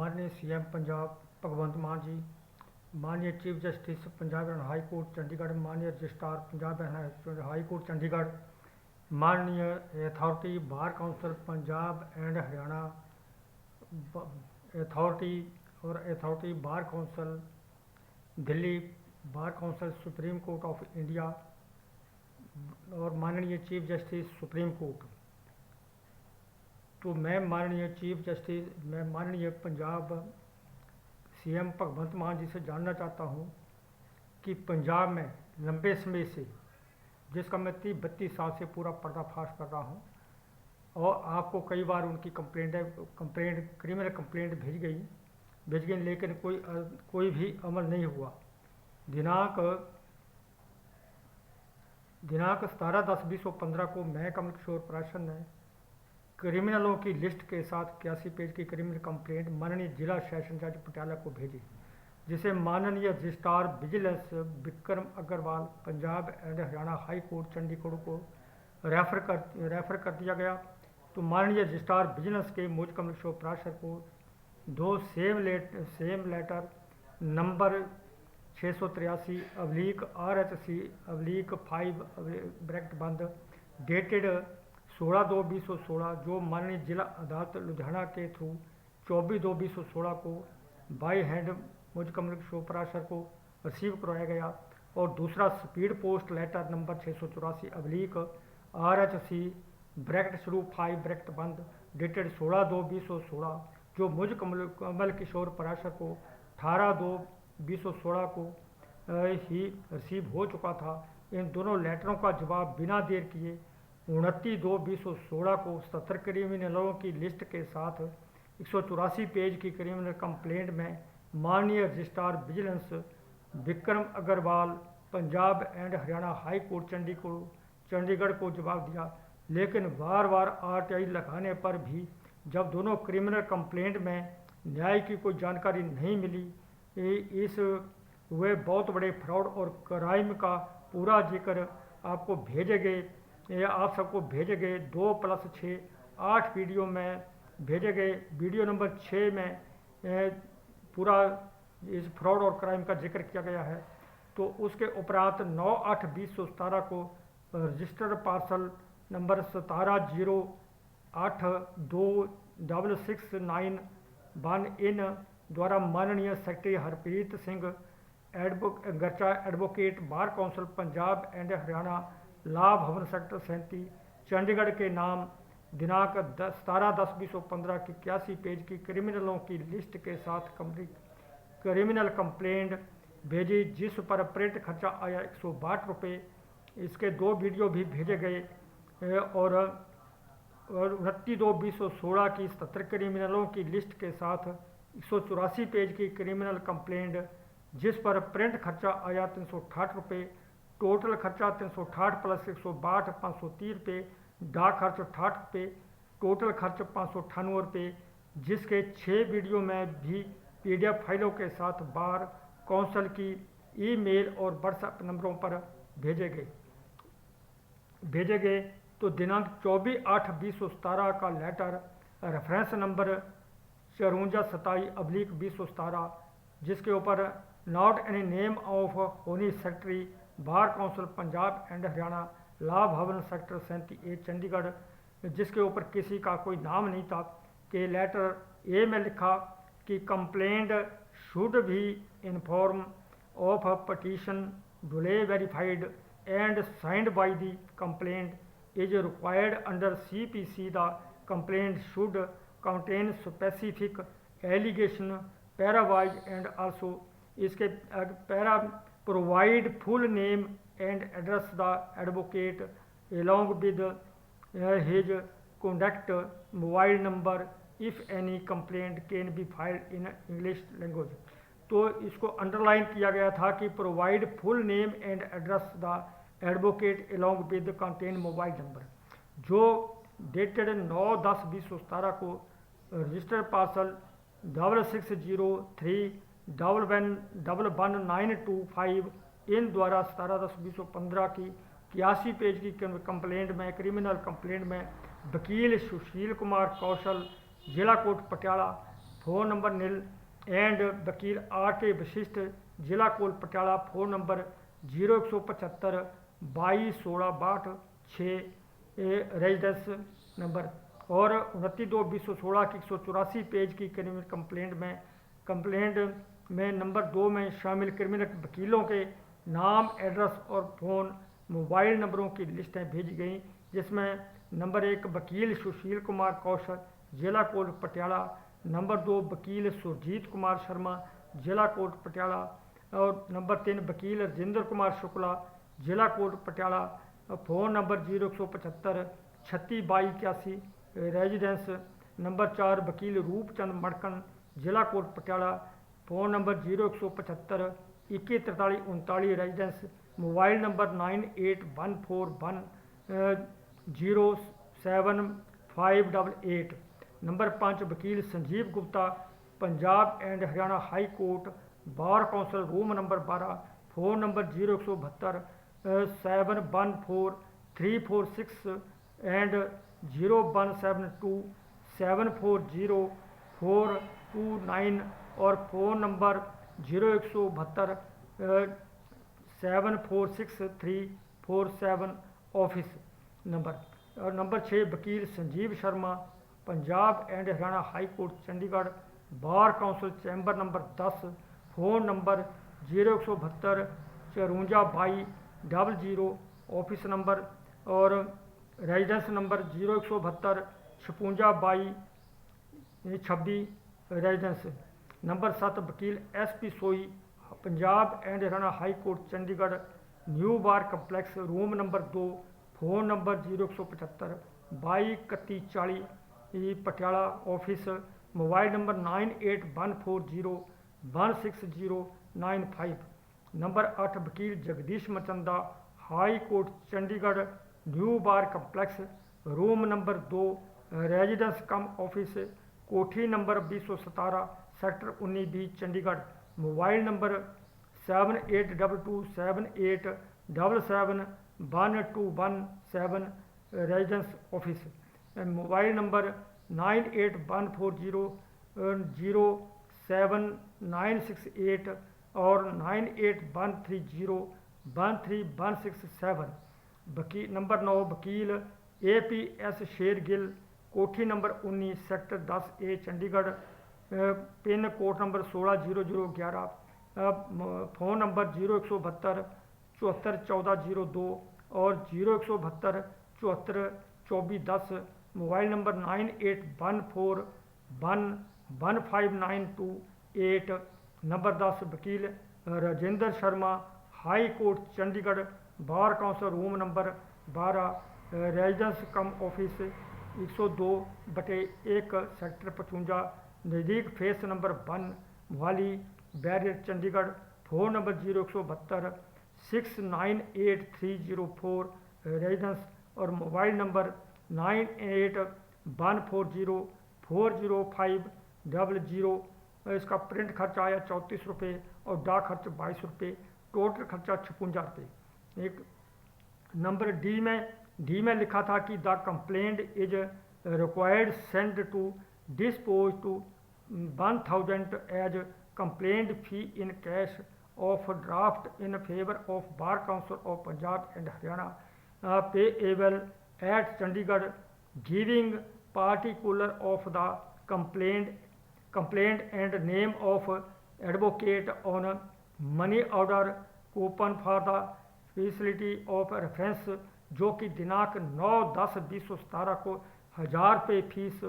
माननीय सीएम पंजाब भगवंत मान जी, माननीय chief justice Punjab and high court Chandigarh, माननीय registrar Punjab and high court Chandigarh, माननीय authority bar council Punjab and Haryana authority और authority bar council Delhi, bar council supreme court of India और माननीय chief justice supreme court. तो मैं माननीय पंजाब सीएम भगवंत मान जी से जानना चाहता हूं कि पंजाब में लंबे समय से, जिसका मैं 30-32 साल से पूरा पर्दाफाश कर रहा हूं और आपको कई बार उनकी क्रिमिनल कंप्लेंट भेज गई, लेकिन कोई भी अमल नहीं हुआ। दिनांक 17/10/2015 को मैं कमल किशोर प्राशन ने क्रिमिनलों की लिस्ट के साथ 81 पेज की क्रिमिनल कंप्लेंट माननीय जिला सेशन जज पटियाला को भेजी, जिसे माननीय registrar vigilance Vikram Agarwal Punjab and Haryana high court Chandigarh को रेफर कर दिया गया। तो माननीय रजिस्ट्रार विजिलेंस के मुझ कमल किशोर प्राशर को 2 same letter number 683/RHC/5 dated 16/2/2016 जो माननीय जिला अदालत लुधियाना के थ्रू 24/2/2016 को बाई हैंड मुझ कमल किशोर प्राशर को रिसीव करवाया गया, और दूसरा speed post letter number 684/RHC/5 dated 16/2/2016 जो मुझ कमल किशोर प्राशर को 18/2/2016 को ही रिसीव हो चुका था। इन दोनों लेटरों का जवाब बिना देर किए 29/2/2016 को 77 क्रिमिनलों की लिस्ट के साथ 184 पेज की क्रिमिनल कंप्लेंट में माननीय registrar vigilance Vikram Agarwal Punjab and Haryana high court Chandigarh को जवाब दिया, लेकिन बार बार RTI लगाने पर भी जब दोनों क्रिमिनल कंप्लेंट में न्याय की कोई जानकारी नहीं मिली, इस हुए बहुत बड़े फ्रॉड और क्राइम का पूरा जिक्र आपको भेजे गए, आप सबको भेजे गए 2+6 8 वीडियो में भेजे गए। वीडियो नंबर 6 में पूरा इस फ्रॉड और क्राइम का जिक्र किया गया है। तो उसके उपरांत 9/8/2017 को रजिस्टर्ड पार्सल नंबर 17/08/26691 इन द्वारा माननीय secretary Harpreet Singh Garcha advocate bar council Punjab and Haryana law Bhawan sector 37 Chandigarh के नाम दिनांक 17/10/2015 की 81 पेज की क्रिमिनलों की लिस्ट के साथ क्रिमिनल कंप्लेंट भेजी, जिस पर प्रिंट खर्चा आया 162 रुपये। इसके 2 वीडियो भी भेजे गए और 29/2/2016 की 77 क्रिमिनलों की लिस्ट के साथ 184 पेज की क्रिमिनल कंप्लेंट, जिस पर प्रिंट खर्चा आया 368 रुपये, टोटल खर्चा 368 + 162 530 रुपये, डाक खर्च 68 रुपये, टोटल खर्च 598 रुपये, जिसके 6 वीडियो में भी PDF फाइलों के साथ बार काउंसिल की ईमेल और व्हाट्सएप नंबरों पर भेजे गए। तो दिनांक 24/8/2017 का लेटर रेफरेंस नंबर 54/27/2017 जिसके ऊपर not any name of hony secretary bar council Punjab and Haryana law Bhawan sector 37A Chandigarh, जिसके ऊपर किसी का कोई नाम नहीं था, के लेटर ए में लिखा कि complaint should be in form of petition duly verified and signed by the complaint is required under CPC। The complaint should contain specific allegation parawise and also इसके para provide full name and address the advocate along with his contact mobile number if any complaint can be filed in English language. तो इसको underline किया गया था कि provide full name and address the advocate along with contain mobile number, जो dated 9/10/2017 को registered parcel 6603111925 इन द्वारा 17/10/2015 की 81 पेज की क्रिमिनल कंप्लेंट में वकील सुशील कुमार कौशल जिला court Patiala phone number nil and वकील आर के वशिष्ठ, जिला court Patiala, phone number 0175 22 16 62 6 residence number. और 29/2/2016 की 184 पेज की क्रिमिनल कंप्लेंट में नंबर 2 में शामिल क्रिमिनल वकीलों के नाम, एड्रेस और फ़ोन मोबाइल नंबरों की लिस्टें भेजी गई, जिसमें नंबर 1 वकील सुशील कुमार कौशल, जिला कोर्ट पटियाला, नंबर 2 वकील सुरजीत कुमार शर्मा, जिला कोर्ट पटियाला, और नंबर 3 वकील राजेंद्र कुमार शुक्ला, जिला court Patiala. Phone number 0175 36 22 81 residence. Number 4 वकील रूपचंद मड़कन, जिला court Patiala, phone number 0175 21 43 39 residence. Mobile number 9814107588। Number 5 वकील Sanjeev Gupta, Punjab and Haryana high court bar council, room number 12, phone number 0172 714 346 and 0172 740 429 और फ़ोन नंबर 0172 746347 ऑफिस नंबर। और नंबर 6 वकील Sanjeev Sharma, Punjab and Haryana high court Chandigarh bar council, chamber number 10, phone number 0172 54 22 00 office number. और residence number 0172 56 22 26 residence. Number 7 वकील SP Soi, Punjab and Haryana high court Chandigarh new bar complex, room number 2, phone number 0175 22 31 40 Patiala office. Mobile number 9814 16095। Number 8 वकील Jagdish Machanda, high court Chandigarh new bar complex, room number 2, residence cum office, कोठी number 217 sector 19B Chandigarh. Mobile number 782278777121 residence office. Mobile number 9814 07968 और 9813 13167। Number 9 वकील APS Shergill, कोठी number 19 sector 10A Chandigarh, pin code number 160011, phone number 0172 74 14 02 और 0172 74 24 10। Mobile number 9814 11592 number 10 वकील Rajendra Sharma, high court Chandigarh bar council, room number 12, residence cum office 102/1 sector 55 नज़दीक phase number 1 Mohali barrier Chandigarh. Phone number 0172 698304 residence और mobile number 9814 40500। इसका print खर्चा आया 34 रुपये और डाक खर्च 22 रुपये, टोटल खर्चा 56 रुपये। एक नंबर डी में लिखा था कि the complaint is required send to dispose to 1000 as complaint fee in cash of draft in favour of bar council of Punjab and Haryana payable at Chandigarh giving particular of the complaint and name of advocate on money order coupon for the facility of reference, जो कि दिनांक 9/10/2017 को 1000 रुपये fees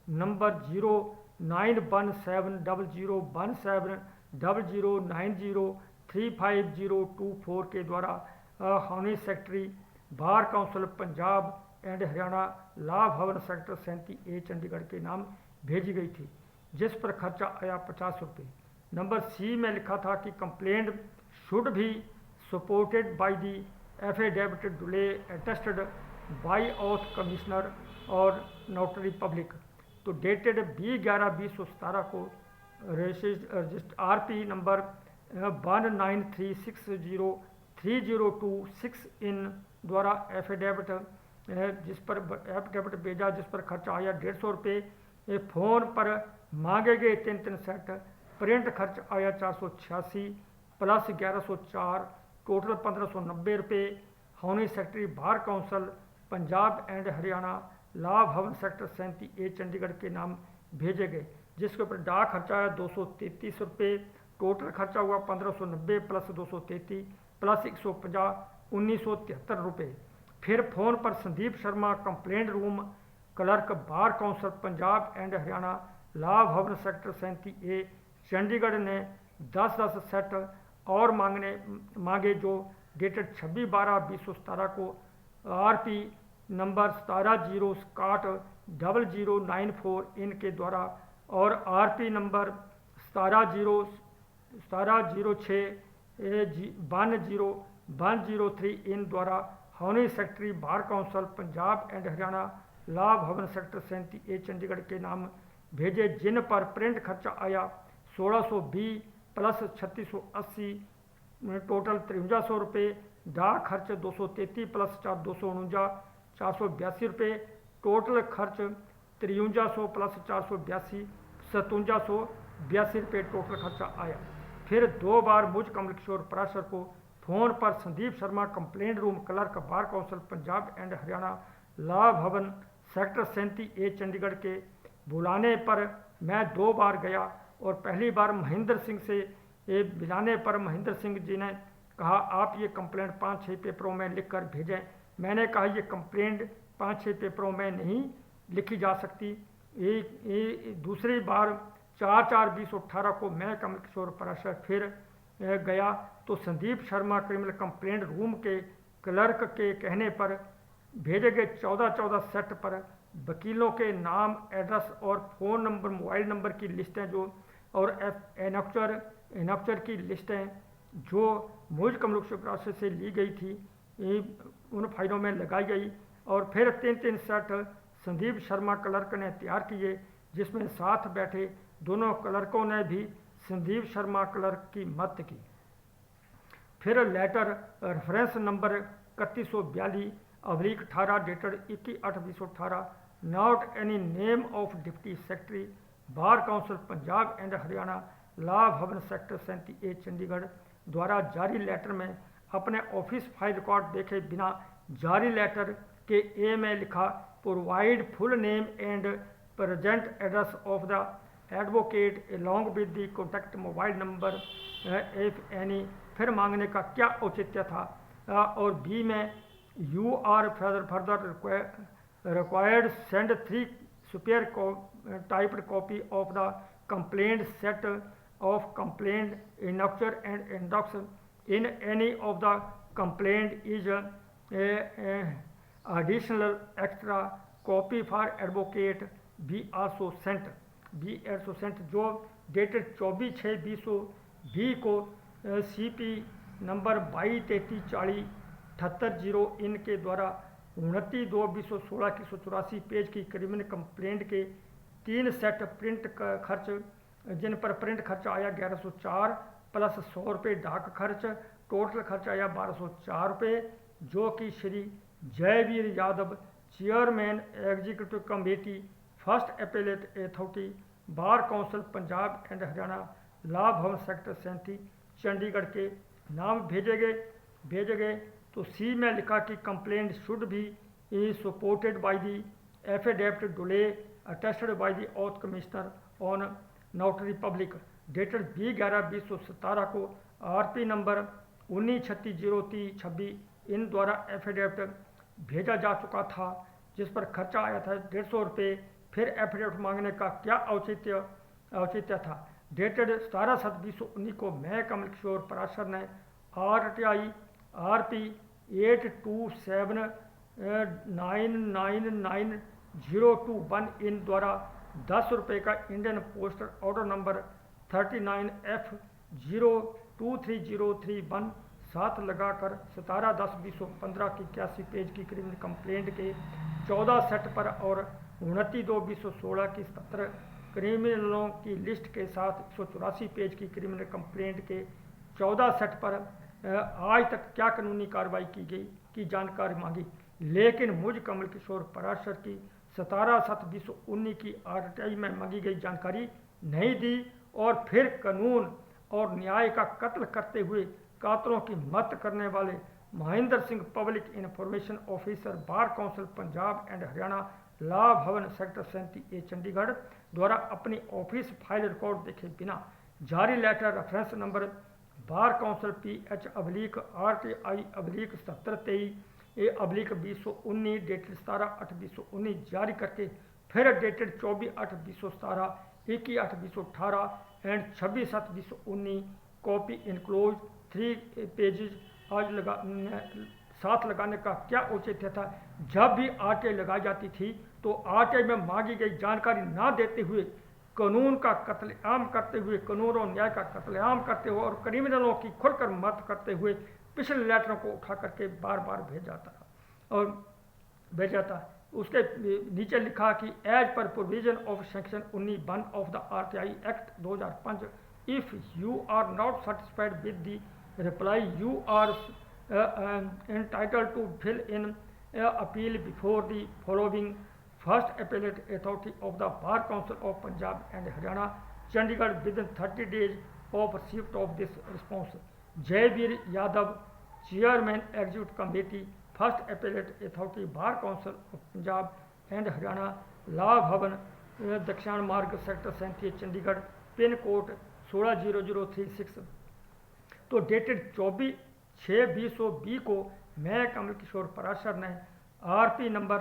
number 091700903524 के द्वारा honorary secretary bar council Punjab and Haryana law Bhawan sector 37A Chandigarh के नाम भेजी गई थी, जिस पर खर्चा आया 50 रुपये। नंबर सी में लिखा था कि complaint should be supported by the affidavit duly attested by oath commissioner और नोटरी पब्लिक। तो डेटेड 20/11/2017 को रजिस्टर RP नंबर 1936030226 इन द्वारा एफिडेविट भेजा, जिस पर खर्चा आया 150 रुपये। फ़ोन पर मांगे गए 3 सेट, प्रिंट खर्च आया 486 प्लस 1104, टोटल 1590 रुपये। Hony secretary bar council Punjab and Haryana law Bhawan sector 37A Chandigarh के नाम भेजे गए, जिसके ऊपर डाक खर्चा आया 233 रुपये। टोटल खर्चा हुआ 1590 प्लस 233 प्लस 150 1973 रुपये। फिर फ़ोन पर Sandeep Sharma complaint room clerk bar council Punjab and Haryana law Bhawan sector 37A Chandigarh ने 10 सेट और मांगे जो डेटेड 26/12/2017 को RP नंबर 17060094 इनके द्वारा और RP नंबर 1706101003 इन द्वारा hony secretary bar council Punjab and Haryana law Bhawan sector 37A Chandigarh के नाम भेजे, जिन पर प्रिंट खर्चा आया 1620 प्लस 3680 टोटल 5300 रुपये। डाक खर्च 233 प्लस 249 482 रुपये। टोटल खर्च 5300 प्लस 482 5782 रुपये टोटल खर्चा आया। फिर 2 बार मुझ कमल किशोर पराशर को फ़ोन पर Sandeep Sharma complaint room clerk bar council Punjab and Haryana law Bhawan sector 37A Chandigarh के बुलाने पर मैं 2 बार गया और पहली बार महेंद्र सिंह से मिलाने पर महेंद्र सिंह जी ने कहा आप ये कंप्लेंट 5-6 पेपरों में लिखकर भेजें। मैंने कहा ये कंप्लेंट 5-6 पेपरों में नहीं लिखी जा सकती। दूसरी बार 4/4/2018 को मैं कमल किशोर पराशर फिर गया तो Sandeep Sharma criminal complaint room के क्लर्क के कहने पर भेजे गए 14 सेट पर वकीलों के नाम, एड्रेस और फ़ोन नंबर, मोबाइल नंबर की लिस्टें जो और एनॉक्चर की लिस्टें जो मुझ कमल किशोर पराशर से ली गई थी उन फाइलों में लगाई गई। और फिर 3 सेट संदीप शर्मा क्लर्क ने तैयार किए, जिसमें साथ बैठे दोनों क्लर्कों ने भी संदीप शर्मा क्लर्क की मदद की। फिर letter reference number 3142/18 dated 21/8/2018 not any name of deputy secretary bar council Punjab and Haryana law Bhawan sector 37A Chandigarh द्वारा जारी लेटर में अपने ऑफिस फाइल रिकॉर्ड देखे बिना जारी लेटर के ए में लिखा provide full name and present address of the advocate along with the contact mobile number if any. फिर मांगने का क्या औचित्य था। और बी में you are further required send 3 spare typed copy of the complaint set of complaint annexure and index in any of the complaint is additional extra copy for advocate be also sent जो dated 24/6/2020 को CP number 223340 78 इन के द्वारा 29/2/2016 की 184 page की criminal complaint के 3 set print का खर्च, जिन पर प्रिंट खर्च आया 1104 प्लस 100 रुपये डाक खर्च, टोटल खर्च आया 1204 रुपये, जो कि Shri Jaiveer Yadav chairman executive committee first appellate authority bar council Punjab and Haryana law Bhawan sector 37 Chandigarh के नाम भेजे गए। तो सी में लिखा कि complaint should be supported by the affidavit duly attested by the oath commissioner on notary public dated 20/11/2017 को RP नंबर 19360326 इन द्वारा एफिडेविट भेजा जा चुका था, जिस पर खर्चा आया था 150 रुपये। फिर एफिडेविट मांगने का क्या औचित्य था। डेटेड 17/7/2019 को मैं कमल किशोर पराशर ने RP 8279999021 इन द्वारा 10 रुपये का Indian postal order number 39F023031 साथ लगाकर 17/10/2015 की 81 पेज की क्रिमिनल कंप्लेंट के 14 सेट पर और 29/2/2016 की 17 क्रिमिनलों की लिस्ट के साथ 184 पेज की क्रिमिनल कंप्लेंट के 14 सेट पर आज तक क्या कानूनी कार्रवाई की गई की जानकारी मांगी, लेकिन मुझ कमल किशोर पराशर की 17/7/2019 की RTI में मांगी गई जानकारी नहीं दी और फिर कानून और न्याय का कत्ल करते हुए कातलों की मदद करने वाले Mahendra Singh public information officer bar council Punjab and Haryana law Bhawan sector 37A Chandigarh द्वारा अपनी ऑफिस फाइल रिकॉर्ड देखे बिना जारी letter reference number bar council PH/RTI/7723/2019 dated 17/8/2019 जारी करके फिर dated 24/8/2017, 21/8/2018 and 26/7/2019 copy enclose 3 pages आज साथ लगाने का क्या औचित्य था। जब भी RTI लगाई जाती थी तो RTI में मांगी गई जानकारी ना देते हुए कानून का कत्लेआम करते हुए, कानून और न्याय का कत्लेआम करते हुए और क्रिमिनलों की खुलकर मदद करते हुए पिछले लेटरों को उठा करके बार बार भेजा था। उसके नीचे लिखा कि as per provision of section 19(1) of the RTI act 2005 if you are not satisfied with the reply you are entitled to fill in appeal before the following first appellate authority of the Bar Council of Punjab and Haryana Chandigarh within 30 days of receipt of this response. Jayveer Yadav, Chairman Executive Committee, First Appellate Authority Bar Council of Punjab and Haryana, Law Bhavan, Dakshan Marg Sector 37 Chandigarh, pin code 160036। तो dated 24/6/2020 को मैं कमल किशोर पराशर ने RP number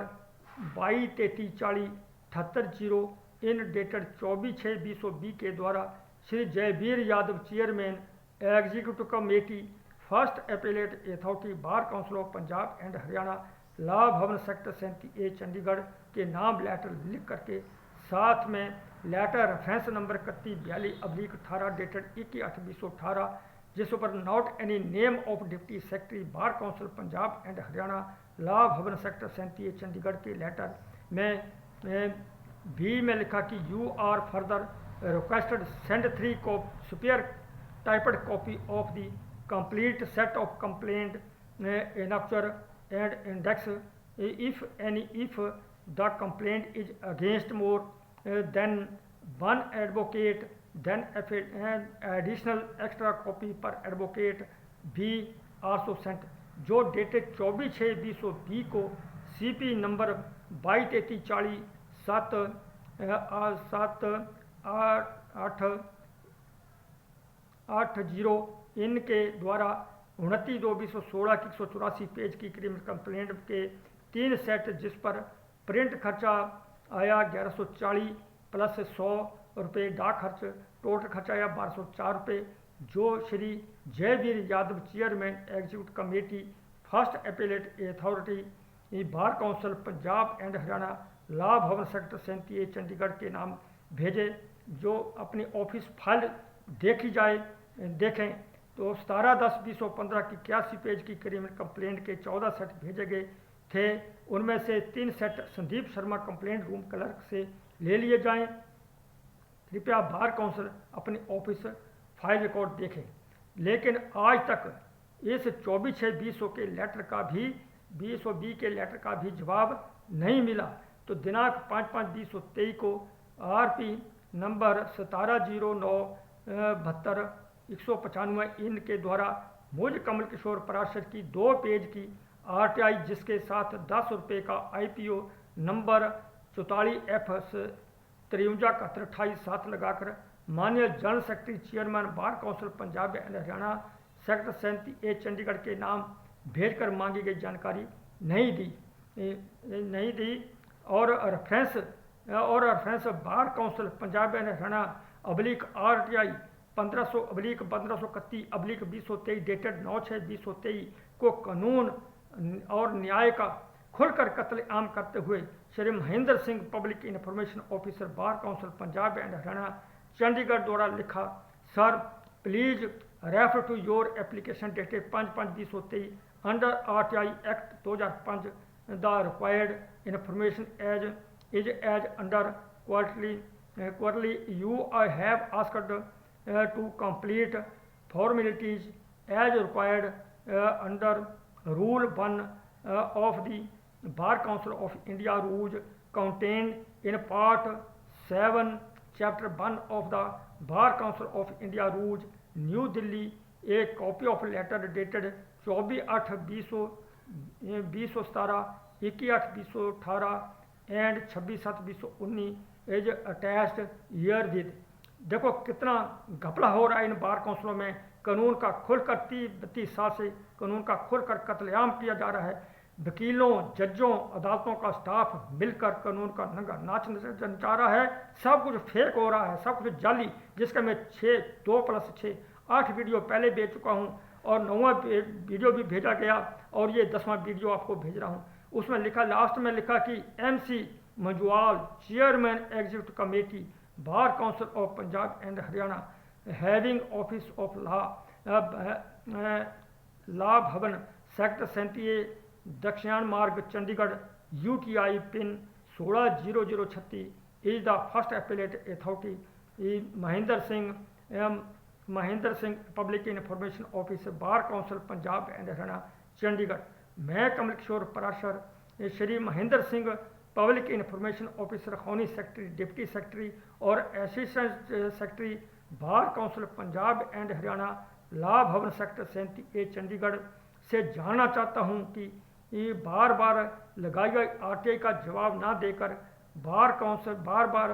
22334078 इन dated 24/6/2020 के द्वारा Shri Jaiveer Yadav chairman executive committee first appellate authority bar council of Punjab and Haryana law Bhawan sector 37A Chandigarh के नाम letter लिख करके साथ में लेटर रेफरेंस नंबर 3142/18 डेटेड 21/8/2018 जिस पर not any name of deputy secretary bar council Punjab and Haryana law Bhawan sector 37A Chandigarh के लेटर में भी में लिखा कि you are further requested send 3 spare typed copy of the complete set of complaint annexure and index if the complaint is against more than 1 advocate then an additional extra copy per advocate be also sent। जो dated 24/6/2020 को CP number 223347/880 इनके द्वारा 29/2/2016 की 184 page की criminal complaint के 3 set जिस पर print खर्चा आया 1140 प्लस 100 रुपये डाक खर्च, टोटल खर्चा आया 1204 रुपये, जो Shri Jaiveer Yadav chairman executive committee first appellate authority bar council Punjab and Haryana law Bhawan sector 37A Chandigarh के नाम भेजे। जो अपनी ऑफिस फाइल देखें तो 17/10/2015 की 81 पेज की क्रिमिनल कंप्लेंट के 14 सेट भेजे गए थे। उनमें से 3 set Sandeep Sharma complaint room clerk से ले लिए जाएं। कृपया बार काउंसिल अपनी ऑफिस फाइल रिकॉर्ड देखें। लेकिन आज तक इस 24/6/2020 के लेटर का भी 2020 के लेटर का भी जवाब नहीं मिला। तो दिनांक 5/5/2023 को RP नंबर 170972 इन के द्वारा मुझ कमल किशोर पराशर की 2 पेज की RTI जिसके साथ 10 रुपये का IPO नंबर 44F537128 साथ लगाकर माननीय general secretary chairman bar council Punjab and Haryana sector 37A Chandigarh के नाम भेजकर मांगी गई जानकारी नहीं दी और reference bar council Punjab and Haryana /RTI 1500/1531/2023 dated 9/6/2023 को कानून और न्याय का खुलकर कत्लेआम करते हुए Shri Mahendra Singh public information officer bar council Punjab and Haryana Chandigarh द्वारा लिखा, sir please refer to your application dated 5/5/2023 under RTI act 2005 the required information as under quarterly you have asked to complete formalities as required under Rule 1 of the bar council of India rules contained in part 7 chapter 1 of the bar council of India rules, New Delhi, a copy of letter dated 24/8/2017, 21/8/2018 and 26/7/2019 is attached herewith। देखो कितना घपला हो रहा है इन बार काउंसिलों में। कानून का खुलकर 30-32 साल से कानून का खुलकर कत्लेआम किया जा रहा है। वकीलों, जजों, अदालतों का स्टाफ मिलकर कानून का नंगा नाच नचा रहा है। सब कुछ फेक हो रहा है, सब कुछ जाली, जिसका मैं 2+6 8 वीडियो पहले भेज चुका हूँ और 9वां वीडियो भी भेजा गया और ये 10वां वीडियो आपको भेज रहा हूँ। उसमें लिखा, लास्ट में लिखा कि MC Manjual, chairman executive committee, bar council of Punjab and Haryana, having office of law Bhawan, sector 37, Dakshin Marg, Chandigarh, UTI pin 160036, is the first appellate authority. Mahendra Singh public information officer, bar council Punjab and Haryana, Chandigarh. मैं Kamal Kishore Parashar, Shri Mahendra Singh public information officer, hony secretary, deputy secretary और assistant secretary, bar council Punjab and Haryana, law Bhawan, sector 37A, Chandigarh से जानना चाहता हूं कि ये बार बार लगाई गई RTI का जवाब ना देकर बार काउंसिल बार बार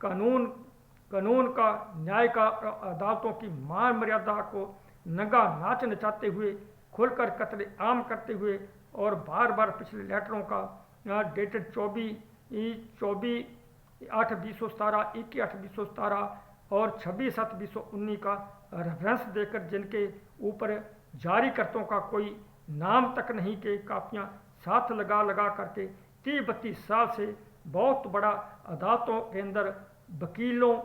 कानून का, न्याय का, अदालतों की मान मर्यादा को नंगा नाच नचाते हुए, खुलकर कत्लेआम करते हुए और बार बार पिछले लेटरों का डेटेड 24/8/2017, 21/8/2017 और 26/7/2019 का रेफरेंस देकर जिनके ऊपर जारीकर्ताओं का कोई नाम तक नहीं के कापियां साथ लगा करके 30-32 साल से बहुत बड़ा अदालतों के अंदर वकीलों,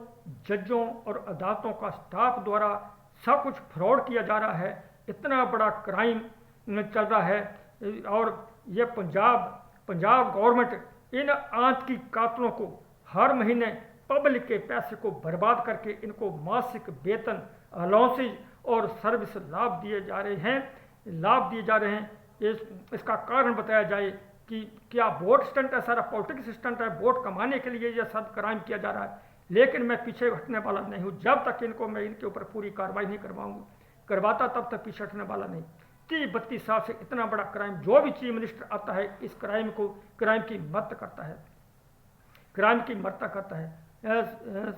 जजों और अदालतों का स्टाफ द्वारा सब कुछ फ्रॉड किया जा रहा है। इतना बड़ा क्राइम चल रहा है और ये पंजाब गवर्नमेंट इन आतंकी कातलों को हर महीने पब्लिक के पैसे को बर्बाद करके इनको मासिक वेतन, अलाउंसेज और सर्विस लाभ दिए जा रहे हैं। इसका कारण बताया जाए कि क्या वोट स्टंट है, सारा पॉलिटिक्स स्टंट है, वोट कमाने के लिए यह सब क्राइम किया जा रहा है। लेकिन मैं पीछे हटने वाला नहीं हूँ। जब तक इनको मैं इनके ऊपर पूरी कार्रवाई नहीं करवाता तब तक पीछे हटने वाला नहीं। 30-32 साल से इतना बड़ा क्राइम, जो भी चीफ मिनिस्टर आता है इस क्राइम की मदद करता है।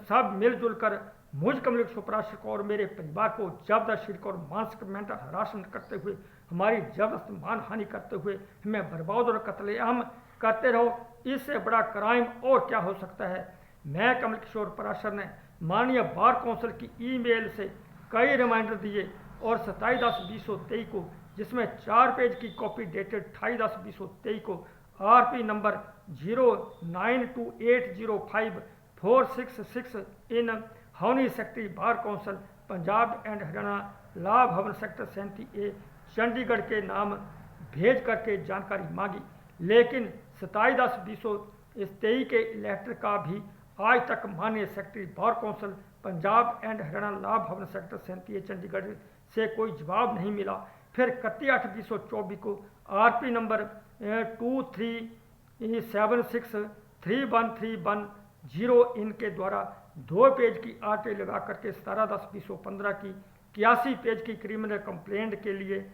सब मिलजुल कर मुझ कमल किशोर पराशर को और मेरे परिवार को जबरदस्त शिरक और मानसिक मेंटल हरासमेंट करते हुए, हमारी जबरदस्त मानहानि करते हुए हमें बर्बाद और कत्लेआम करते रहो। इससे बड़ा क्राइम और क्या हो सकता है। मैं कमल किशोर पराशर ने माननीय बार काउंसिल की ईमेल से कई रिमाइंडर दिए और 27/10/2023 को, जिसमें 4 पेज की कॉपी डेटेड 28/10/2023 को RP नंबर 0928054666 इन hony secretary, bar council Punjab and Haryana, law Bhawan, sector 37A, Chandigarh के नाम भेज करके जानकारी मांगी। लेकिन 27/10/2023 के लेटर का भी आज तक माननीय secretary, bar council Punjab and Haryana, law Bhawan, sector 37A, Chandigarh से कोई जवाब नहीं मिला। फिर 31/8/2024 को RP नंबर 2376313110 इनके द्वारा 2 पेज की RTI लगा करके 17/10/2015 की 81 पेज की क्रिमिनल कंप्लेंट के लिए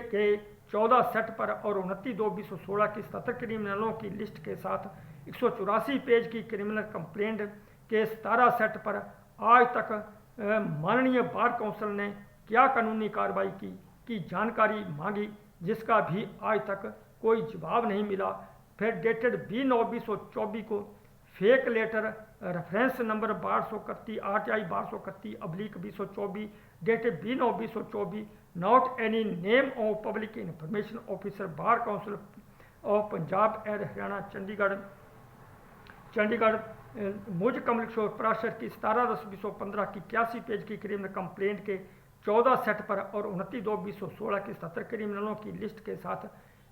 गए 14 सेट पर और 29/2/2016 की 77 क्रिमिनलों की लिस्ट के साथ 184 पेज की क्रिमिनल कंप्लेंट के 17 सेट पर आज तक माननीय बार काउंसिल ने क्या कानूनी कार्रवाई की जानकारी मांगी, जिसका भी आज तक कोई जवाब नहीं मिला। फिर डेटेड 20/9/2024 को fake letter reference number 1231 RTI 1231/2024 dated 20/9/2024, not any name of public information officer, bar council of Punjab and Haryana, Chandigarh मुझ कमल किशोर पराशर की 17/10/2015 की 81 पेज की क्रिमिनल कंप्लेंट के 14 सेट पर और 29/2/2016 की 77 क्रिमिनलों की लिस्ट के साथ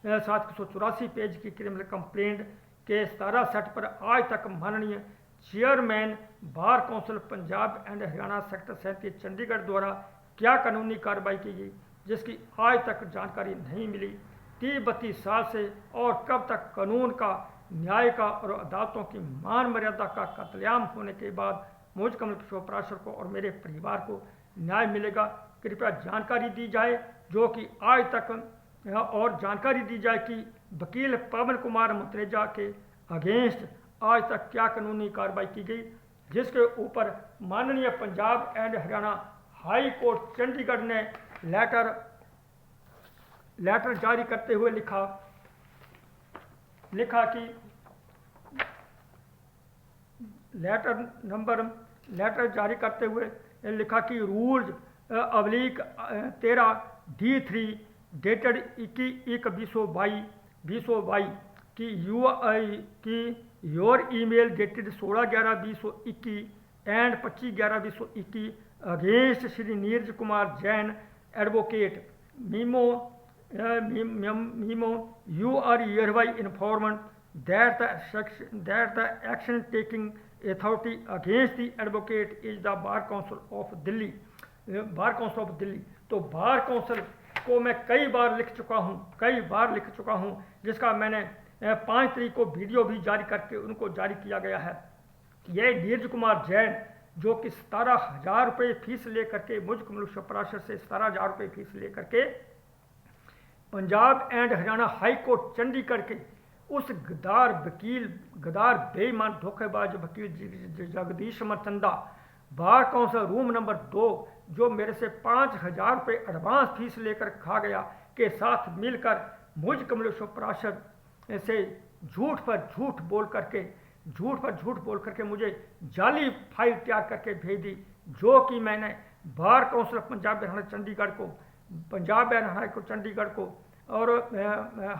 184 पेज की क्रिमिनल कंप्लेंट के 17 सेट पर आज तक माननीय chairman bar council Punjab and Haryana, sector 37 Chandigarh द्वारा क्या कानूनी कार्रवाई की गई, जिसकी आज तक जानकारी नहीं मिली। 30-32 साल से, और कब तक कानून का, न्याय का और अदालतों की मान मर्यादा का कत्लेआम होने के बाद मुझ कमल किशोर पराशर को और मेरे परिवार को न्याय मिलेगा? कृपया जानकारी दी जाए, जो कि आज तक, और जानकारी दी जाए कि वकील पवन कुमार मुतरेजा के अगेंस्ट आज तक क्या कानूनी कार्रवाई की गई, जिसके ऊपर माननीय Punjab and Haryana high court Chandigarh ने लेटर जारी करते हुए लिखा कि लेटर जारी करते हुए लिखा कि रूल्स /13 D3 डेटेड 21/2022 की your email dated 16/11/2021 and 25/11/2021 against Shri Neeraj Kumar Jain advocate memo you are hereby informed that the action taking authority against the advocate is the Bar Council of Delhi. तो बार काउंसिल को मैं कई बार लिख चुका हूँ, जिसका मैंने 5 तारीख को वीडियो भी जारी करके उनको जारी किया गया है। यह नीरज कुमार जैन, जो कि 17,000 रुपये फीस लेकर के, मुझ कमल किशोर पराशर से 17,000 रुपये फीस लेकर के Punjab and Haryana high court Chandigarh के उस गदार बेईमान धोखेबाज वकील Jagdish Marchanda, bar council room number 2, जो मेरे से 5,000 रुपये एडवांस फीस लेकर खा गया, के साथ मिलकर मुझ कमल किशोर पराशर से झूठ पर झूठ बोल करके मुझे जाली फाइल तैयार करके भेज दी, जो कि मैंने बार काउंसिल पंजाब हरियाणा चंडीगढ़ को, पंजाब एंड हाईकोर्ट चंडीगढ़ को और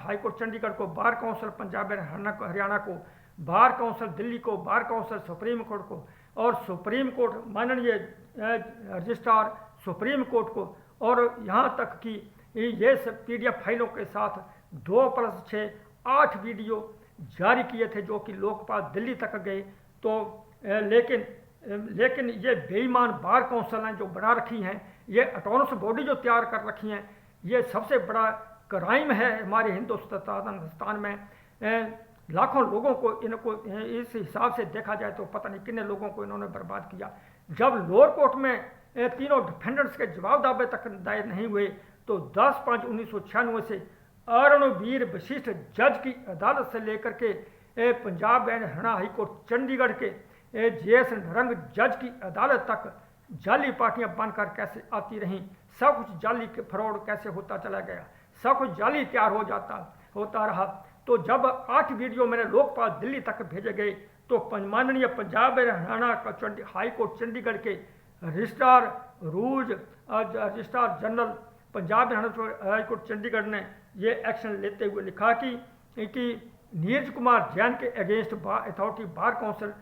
हाईकोर्ट चंडीगढ़ को, बार काउंसिल पंजाब एंड हरियाणा को, बार काउंसिल दिल्ली को, बार काउंसिल सुप्रीम कोर्ट को और सुप्रीम कोर्ट माननीय रजिस्ट्रार सुप्रीम कोर्ट को, और यहाँ तक कि ये सब PDF फाइलों के साथ 2+6 8 वीडियो जारी किए थे, जो कि लोकपाल दिल्ली तक गए। तो लेकिन ये बेईमान बार काउंसिलें जो बना रखी हैं, ये ऑटोनमस बॉडी जो तैयार कर रखी हैं, ये सबसे बड़ा क्राइम है हमारे हिंदुस्तान में। लाखों लोगों को, इनको इस हिसाब से देखा जाए तो पता नहीं कितने लोगों को इन्होंने बर्बाद किया। जब लोअर कोर्ट में तीनों डिफेंडेंट्स के जवाब दावे तक दायर नहीं हुए, तो 10/5/1996 से अरुणवीर वशिष्ठ जज की अदालत से लेकर के पंजाब एंड हरियाणा हाईकोर्ट चंडीगढ़ के JS नरंग जज की अदालत तक जाली पार्टियां बनकर कैसे आती रहीं, सब कुछ जाली के फ्रॉड कैसे होता चला गया, सब कुछ जाली तैयार होता रहा। तो जब 8 वीडियो मैंने लोकपाल दिल्ली तक भेजे गए, तो माननीय पंजाब एंड हरियाणा का हाईकोर्ट चंडीगढ़ के registrar general Punjab and Haryana high court Chandigarh ने ये एक्शन लेते हुए लिखा कि नीरज कुमार जैन के against authority bar council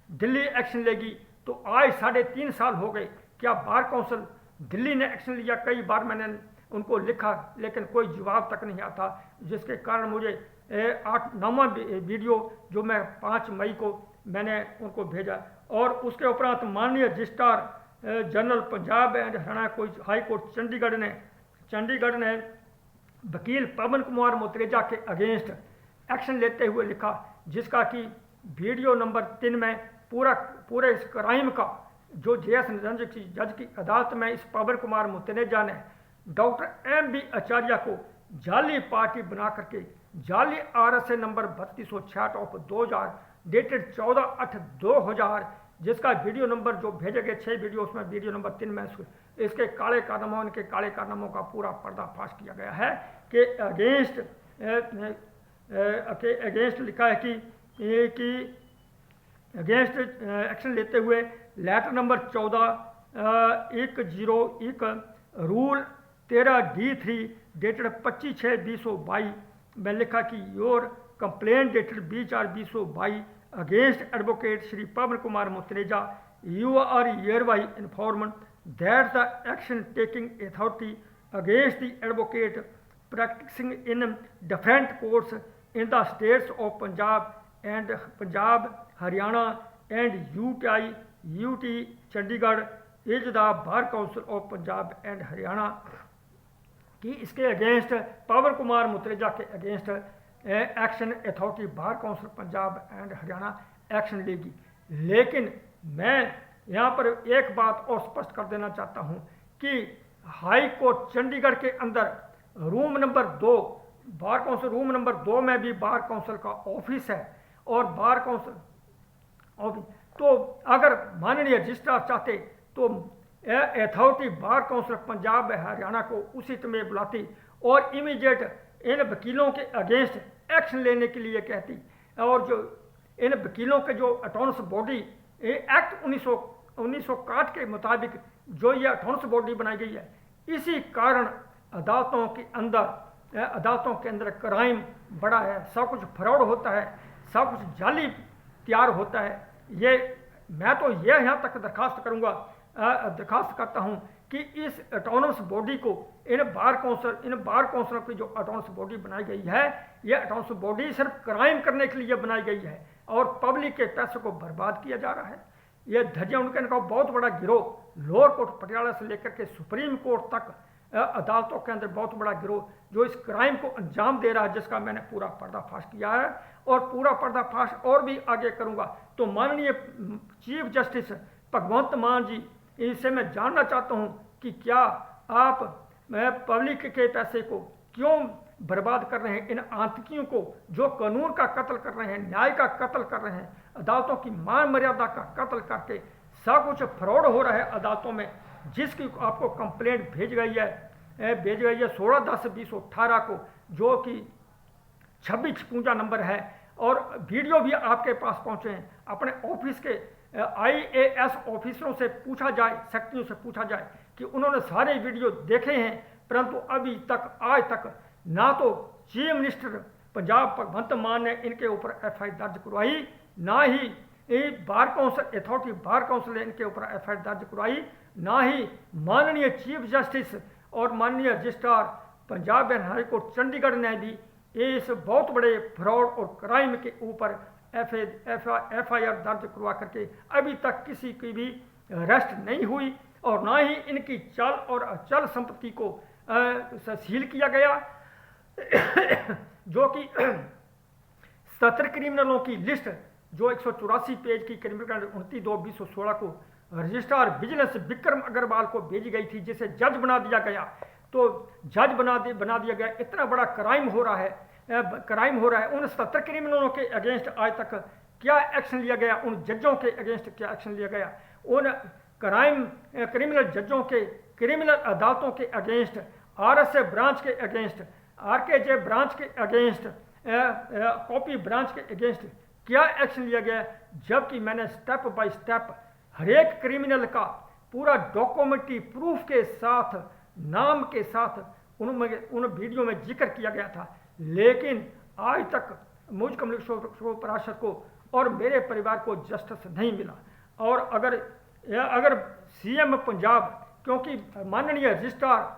Delhi action लेगी। तो आज 3.5 साल हो गए, क्या बार काउंसिल दिल्ली ने एक्शन लिया? कई बार मैंने उनको लिखा, लेकिन कोई जवाब तक नहीं आता, जिसके कारण मुझे 9वां वीडियो जो मैं 5 मई को मैंने उनको भेजा, और उसके उपरांत माननीय registrar general Punjab and Haryana high court Chandigarh ने वकील पवन कुमार मुतरेजा के अगेंस्ट एक्शन लेते हुए लिखा, जिसका कि वीडियो नंबर 3 में पूरे इस क्राइम का, जो JS नरंग जज की अदालत में इस पवन कुमार मुतरेजा ने डॉक्टर MB आचार्य को जाली पार्टी बना करके जाली RSA नंबर 3266 ऑफ 2000 डेटेड 14/8/2000, जिसका वीडियो नंबर जो भेजे गए 6 वीडियो, उसमें वीडियो नंबर 3 में इसके काले कारनामों का पूरा पर्दाफाश किया गया है कि अगेंस्ट लिखा है कि अगेंस्ट एक्शन लेते हुए letter number 14/101 rule 13 D3 dated 25/6/2022 में लिखा कि your complaint dated 20/4/2022 against advocate Shri Pawan Kumar Mutreja, you are hereby informed that the action taking authority against the advocate practicing in different courts in the states of Punjab, Haryana and UT Chandigarh is the Bar Council of Punjab and Haryana कि इसके against पवन कुमार मुतरेजा के against action authority bar council Punjab and Haryana action लेगी। लेकिन मैं यहाँ पर एक बात और स्पष्ट कर देना चाहता हूँ कि हाई कोर्ट चंडीगढ़ के अंदर रूम नंबर 2 बार काउंसिल रूम नंबर 2 में भी बार काउंसिल का ऑफिस है और बार काउंसिल ऑफिस, तो अगर माननीय रजिस्ट्रार चाहते तो authority bar council Punjab Haryana को उसी में बुलाती और इमीडिएट इन वकीलों के अगेंस्ट एक्शन लेने के लिए कहती। और जो इन वकीलों के जो अटॉर्नस बॉडी एक्ट 1961 के मुताबिक जो ये अटॉर्नस बॉडी बनाई गई है, इसी कारण अदालतों के अंदर क्राइम बड़ा है, सब कुछ फ्रॉड होता है, सब कुछ जाली तैयार होता है। ये मैं तो ये यहाँ तक दरखास्त करता हूँ कि इस अटॉनमस बॉडी को इन बार काउंसिल की जो अटॉनमस बॉडी बनाई गई है, ये अटॉनमस बॉडी सिर्फ क्राइम करने के लिए बनाई गई है और पब्लिक के पैसों को बर्बाद किया जा रहा है। ये धज्जियां उनके इनका बहुत बड़ा गिरोह लोअर कोर्ट पटियाला से लेकर के सुप्रीम कोर्ट तक अदालतों के अंदर बहुत बड़ा गिरोह जो इस क्राइम को अंजाम दे रहा है, जिसका मैंने पूरा पर्दाफाश किया है और पूरा पर्दाफाश और भी आगे करूंगा। तो माननीय चीफ जस्टिस भगवंत मान जी, इनसे मैं जानना चाहता हूं कि क्या आप पब्लिक के पैसे को क्यों बर्बाद कर रहे हैं, इन आतंकियों को जो कानून का कत्ल कर रहे हैं, न्याय का कत्ल कर रहे हैं, अदालतों की मान मर्यादा का कत्ल करके सब कुछ फ्रॉड हो रहा है अदालतों में, जिसकी आपको कंप्लेंट भेज गई है 16/10/2018 को, जो कि 2656 नंबर है और वीडियो भी आपके पास पहुंचे हैं। अपने ऑफिस के IAS ऑफिसरों से पूछा जाए, सेक्रेटरियों से पूछा जाए कि उन्होंने सारे वीडियो देखे हैं, परंतु अभी तक आज तक ना तो चीफ मिनिस्टर पंजाब भगवंत मान ने इनके ऊपर FIR दर्ज करवाई, ना ही bar council authority bar council ने इनके ऊपर FIR दर्ज करवाई, ना ही माननीय चीफ जस्टिस और माननीय registrar Punjab and high court Chandigarh ने भी इस बहुत बड़े फ्रॉड और क्राइम के ऊपर FIR दर्ज करवा करके अभी तक किसी की भी अरेस्ट नहीं हुई और ना ही इनकी चल और अचल संपत्ति को सील किया गया। जो कि 70 क्रिमिनलों की लिस्ट जो 184 पेज की क्रिमिनल 29/2/2016 को रजिस्ट्रार विजिलेंस विक्रम अग्रवाल को भेजी गई थी, जिसे जज बना दिया गया। तो जज बना दिया गया। इतना बड़ा क्राइम हो रहा है उन 70 क्रिमिनलों के अगेंस्ट आज तक क्या एक्शन लिया गया, उन जजों के अगेंस्ट क्या एक्शन लिया गया, उन क्रिमिनल जजों के क्रिमिनल अदालतों के अगेंस्ट, RSA ब्रांच के अगेंस्ट, RKJ ब्रांच के अगेंस्ट, कॉपी ब्रांच के अगेंस्ट क्या एक्शन लिया गया। जबकि मैंने स्टेप बाय स्टेप हर एक क्रिमिनल का पूरा डॉक्यूमेंट्री प्रूफ के साथ, नाम के साथ उन वीडियो में जिक्र किया गया था, लेकिन आज तक मुझ कमलेश्वर पाराशर को और मेरे परिवार को जस्टिस नहीं मिला। और अगर CM पंजाब, क्योंकि माननीय registrar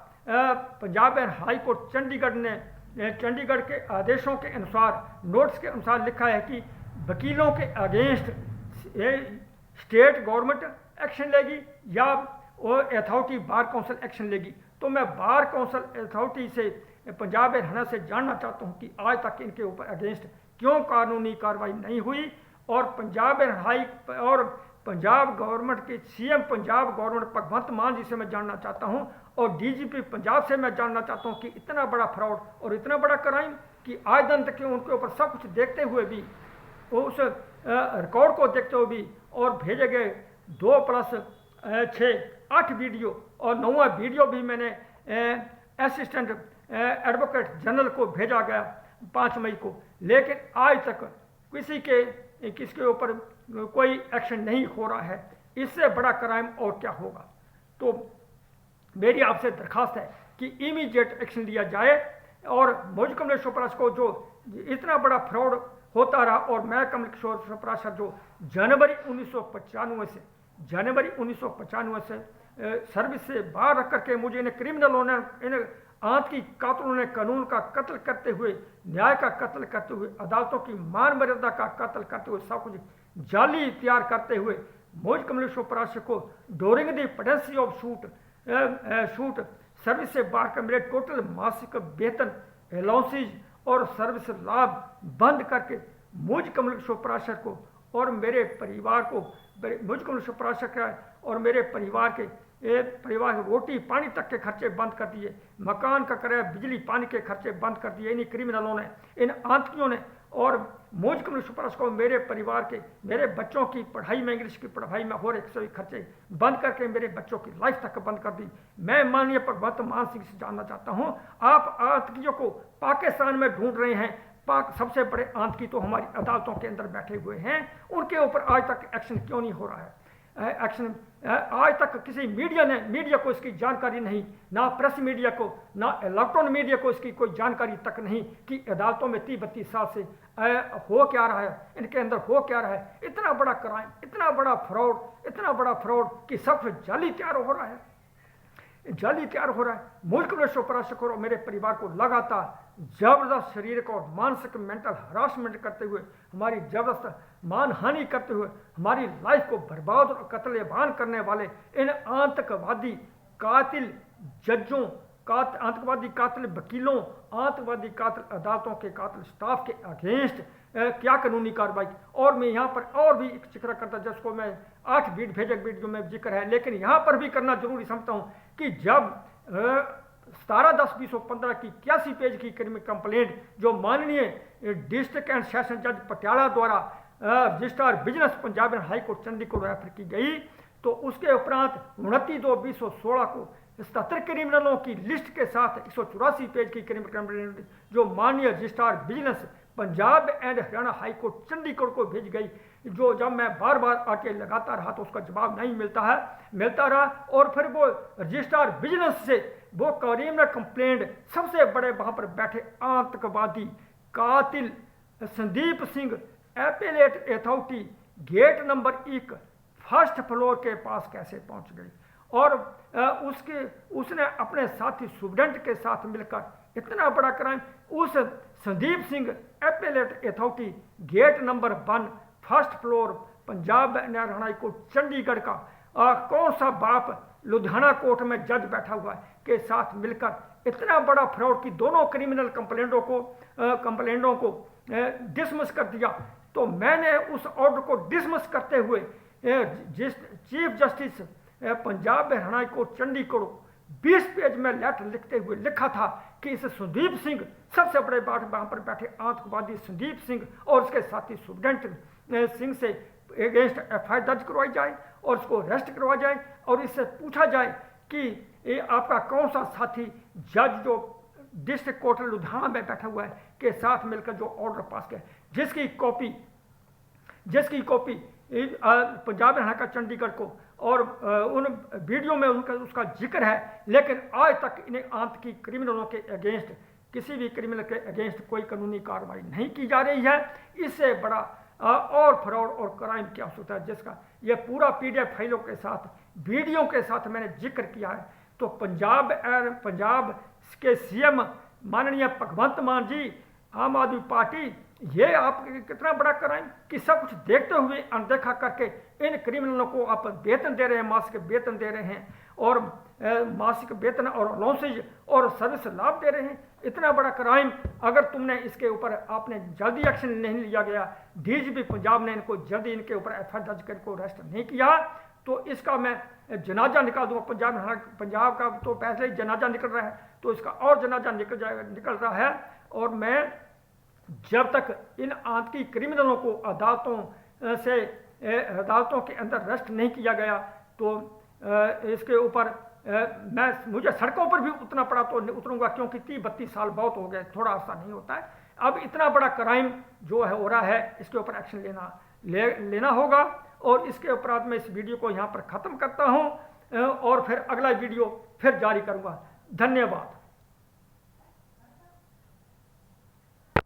Punjab and high court Chandigarh के आदेशों के अनुसार, नोट्स के अनुसार लिखा है कि वकीलों के अगेंस्ट स्टेट गवर्नमेंट एक्शन लेगी या अथॉरिटी बार काउंसिल एक्शन लेगी। तो मैं बार काउंसिल अथॉरिटी से पंजाब एंड हरियाणा से जानना चाहता हूं कि आज तक इनके ऊपर अगेंस्ट क्यों कानूनी कार्रवाई नहीं हुई। और पंजाब एंड हाई और पंजाब गवर्नमेंट के CM पंजाब गवर्नमेंट भगवंत मान जी से मैं जानना चाहता हूं और DGP पंजाब से मैं जानना चाहता हूं कि इतना बड़ा फ्रॉड और इतना बड़ा क्राइम कि आज दिन तक उनके ऊपर सब कुछ देखते हुए भी, उस रिकॉर्ड को देखते हुए भी, और भेजे गए 2+6 8 वीडियो और 9वां वीडियो भी मैंने असिस्टेंट एडवोकेट जनरल को भेजा गया 5 मई को, लेकिन आज तक किसके ऊपर कोई एक्शन नहीं हो रहा है। इससे बड़ा क्राइम और क्या होगा। तो मेरी आपसे दरखास्त है कि इमीडिएट एक्शन लिया जाए और मुझ कमलेश्वर पाराशर को जो इतना बड़ा फ्रॉड होता रहा, और मैं कमलेश्वर पाराशर जो जनवरी 1995 से सर्विस से बाहर रख करके मुझे इन क्रिमिनलों ने, इन आतंकी कातलों ने कानून का कत्ल करते हुए, न्याय का कत्ल करते हुए, अदालतों की मान मर्यादा का कत्ल करते हुए, सब कुछ जाली तैयार करते हुए मुझ कमलेश्वर पाराशर को during the pendency of shoot service से बाहर का मेरे टोटल मासिक वेतन, अलाउंसेज और सर्विस लाभ बंद करके मुझ कमल किशोर पराशर को और मेरे परिवार को, मुझ कमल किशोर पराशर का और मेरे परिवार के रोटी पानी तक के खर्चे बंद कर दिए, मकान का किराया, बिजली पानी के खर्चे बंद कर दिए इन क्रिमिनलों ने, इन आतंकियों ने। और मुझ कमल किशोर पराशर को, मेरे परिवार के, मेरे बच्चों की पढ़ाई में, इंग्लिश की पढ़ाई में हो रहे खर्चे बंद करके मेरे बच्चों की लाइफ तक बंद कर दी। मैं माननीय भगवंत मान सिंह से जानना चाहता हूँ, आप आतंकियों को पाकिस्तान में ढूंढ रहे हैं, पाक सबसे बड़े आतंकी तो हमारी अदालतों के अंदर बैठे हुए हैं, उनके ऊपर आज तक एक्शन क्यों नहीं हो रहा है? एक्शन आज तक किसी मीडिया को इसकी जानकारी नहीं, ना प्रेस मीडिया को, ना इलेक्ट्रॉनिक मीडिया को इसकी कोई जानकारी तक नहीं कि अदालतों में 30-32 साल से हो क्या रहा है, इनके अंदर हो क्या रहा है। इतना बड़ा क्राइम, इतना बड़ा फ्रॉड कि सब जाली तैयार हो रहा है, जाली तैयार हो रहा है। मुल्क में पराशर और मेरे परिवार को लगातार जबरदस्त शारीरिक और मानसिक मेंटल हरासमेंट करते हुए, हमारी जबरदस्त मानहानि करते हुए, हमारी लाइफ को बर्बाद और कत्लेआम करने वाले इन आतंकवादी कातिल जजों, आतंकवादी कातिल वकीलों, आतंकवादी कातिल अदालतों के कातिल स्टाफ के अगेंस्ट क्या कानूनी कार्रवाई। और मैं यहाँ पर और भी एक जिक्र करता, जिसको मैं 8 वीडियो में जिक्र है, लेकिन यहाँ पर भी करना जरूरी समझता हूँ कि जब 17/10/2015 की 81 पेज की क्रिमिनल कंप्लेंट जो माननीय डिस्ट्रिक्ट एंड सेशन जज पटियाला द्वारा registrar business Punjab and high court Chandigarh refer की गई, तो उसके उपरांत 29/2/2016 को 77 क्रिमिनलों की लिस्ट के साथ 184 पेज की क्रिमिनल कंप्लेंट जो माननीय registrar business Punjab and Haryana high court Chandigarh को भेज गई, जो जब मैं बार बार आके लगाता रहा तो उसका जवाब नहीं मिलता रहा। और फिर वो रजिस्ट्रार बिजनेस से वो क्रिमिनल कंप्लेंट सबसे बड़े वहां पर बैठे आतंकवादी कातिल Sandeep Singh appellate authority gate number 1 first floor के पास कैसे पहुंच गई, और उसने अपने साथी स्टूडेंट के साथ मिलकर इतना बड़ा क्राइम, उस Sandeep Singh appellate authority gate number 1 first floor Punjab and Haryana court Chandigarh का कौन सा बाप लुधियाना कोर्ट में जज बैठा हुआ है के साथ मिलकर इतना बड़ा फ्रॉड की दोनों क्रिमिनल कंप्लेंटों को डिसमिस कर दिया। तो मैंने उस ऑर्डर को डिसमिस करते हुए chief justice Punjab Haryana court Chandigarh 20 page में लेटर लिखते हुए लिखा था कि इस संदीप सिंह, सबसे बड़े वहां पर बैठे आतंकवादी संदीप सिंह और उसके साथी स्टूडेंट सिंह से अगेंस्ट FIR दर्ज करवाई जाए और उसको अरेस्ट करवाया जाए, और इससे पूछा जाए कि ये आपका कौन सा साथी जज जो डिस्ट्रिक्ट कोर्ट लुधियाना में बैठा हुआ है के साथ मिलकर जो ऑर्डर पास किया, जिसकी कॉपी पंजाब हरियाणा का चंडीगढ़ को, और उन वीडियो में उसका जिक्र है, लेकिन आज तक इन्हें आतंकी क्रिमिनलों के अगेंस्ट, किसी भी क्रिमिनल के अगेंस्ट कोई कानूनी कार्रवाई नहीं की जा रही है। इससे बड़ा और फ्रॉड और क्राइम क्या हो सकता है, जिसका यह पूरा PDF फाइलों के साथ, वीडियो के साथ मैंने जिक्र किया है। तो पंजाब के CM माननीय भगवंत मान जी, आम आदमी पार्टी, ये आप कितना बड़ा क्राइम कि सब कुछ देखते हुए अनदेखा करके इन क्रिमिनलों को आप वेतन दे रहे हैं, मासिक वेतन दे रहे हैं, और मासिक वेतन और अलाउंसेज और सर्विस लाभ दे रहे हैं। इतना बड़ा क्राइम अगर तुमने इसके ऊपर आपने जल्दी एक्शन नहीं लिया गया, DGP पंजाब ने इनको जल्दी इनके ऊपर FIR दर्ज कर को अरेस्ट नहीं किया, तो इसका मैं जनाजा निकाल दूंगा। पंजाब का तो पहले ही जनाजा निकल रहा है, तो इसका और जनाजा निकल रहा है। और मैं जब तक इन आतंकी क्रिमिनलों को अदालतों के अंदर अरेस्ट नहीं किया गया, तो इसके ऊपर मुझे सड़कों पर भी उतना पड़ा तो उतरूंगा, क्योंकि 30-32 साल बहुत हो गए, थोड़ा अर्सा नहीं होता है। अब इतना बड़ा क्राइम जो है हो रहा है, इसके ऊपर एक्शन लेना होगा। और इसके उपरांत मैं इस वीडियो को यहाँ पर ख़त्म करता हूँ, और फिर अगला वीडियो फिर जारी करूँगा। धन्यवाद।